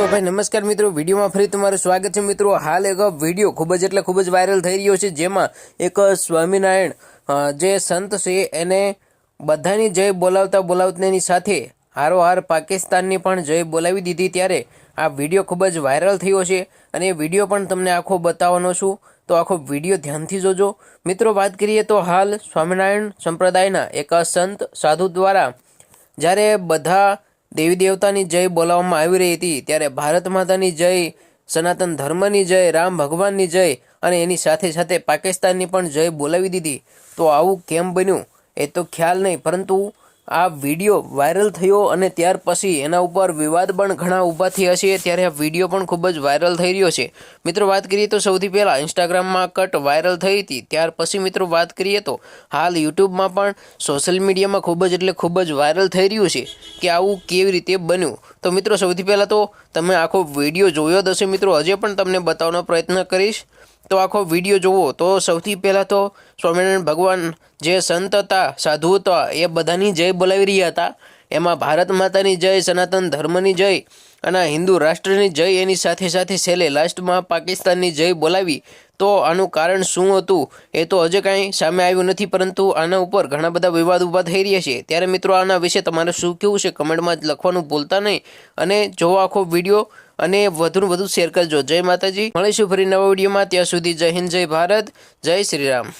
तो भाई नमस्कार मित्रों, विडियो में फरी तुम्हाરું स्वागत है। मित्रों, हाल एक विडियो खूब ज वायरल थई रह्यो छे, जेमां एक स्वामीनारायण जे संत छे एने बधानी जय बोलावता बोलावतानी साथे हारोहार पाकिस्ताननी पण जय बोलावी दीधी। त्यारे आ विडियो खूब ज वायरल थयो छे अने विडियो पण तमने आखो बतावવાનો छुं, तो आखो विडियो ध्यानथी जोजो। मित्रों, बात करीए तो हाल स्वामीनारायण संप्रदायना एक संत साधु द्वारा જ્યારે બધા देवी देवतानी जय बोलावવામાં આવી રહી હતી, ત્યારે ભારત માતાની જય, સનાતન ધર્મની જય, રામ ભગવાનની જય અને એની સાથે સાથે પાકિસ્તાનની પણ જય બોલાવી દીધી। તો આવું કેમ બન્યું એ તો ખ્યાલ નહીં, પરંતુ આ વિડીયો વાયરલ થયો અને ત્યાર પછી એના ઉપર વિવાદ પણ ઘણા ઊભા થયા છે। ત્યારે આ વિડીયો પણ ખૂબ જ વાયરલ થઈ રહ્યો છે। મિત્રો, વાત કરીએ તો સૌથી પહેલાં ઇન્સ્ટાગ્રામમાં કટ વાયરલ થઈ હતી, ત્યાર પછી મિત્રો વાત કરીએ તો હાલ યુટ્યુબમાં પણ સોશિયલ મીડિયામાં ખૂબ જ વાયરલ થઈ રહ્યું છે કે આવું કેવી રીતે બન્યું। તો મિત્રો, સૌથી પહેલાં તો તમે આખો વિડીયો જોયો જ હશે। મિત્રો, હજે પણ તમને બતાવવાનો પ્રયત્ન કરીશ, તો આખો વિડીયો જોવો। તો સૌથી પહેલાં તો સ્વામિનારાયણ ભગવાન જે સંત હતા, સાધુ હતા, એ બધાની જય બોલાવી રહ્યા હતા। એમાં ભારત માતાની જય, સનાતન ધર્મની જય અને હિન્દુ રાષ્ટ્રની જય, એની સાથે સાથે છેલ્લે લાસ્ટમાં પાકિસ્તાનની જય બોલાવી। તો આનું કારણ શું હતું એ તો હજે કાંઈ સામે આવ્યું નથી, પરંતુ આના ઉપર ઘણા બધા વિવાદ ઊભા થઈ રહ્યા છે। ત્યારે મિત્રો, આના વિશે તમારે શું કહેવું છે કમેન્ટમાં લખવાનું ભૂલતા નહીં, અને જોવો આખો વિડીયો અને વધુ શેર કરજો। જય માતાજી, મળીશું ફરી નવા વિડીયોમાં। ત્યાં સુધી જય હિન્દ, જય ભારત, જય શ્રી રામ।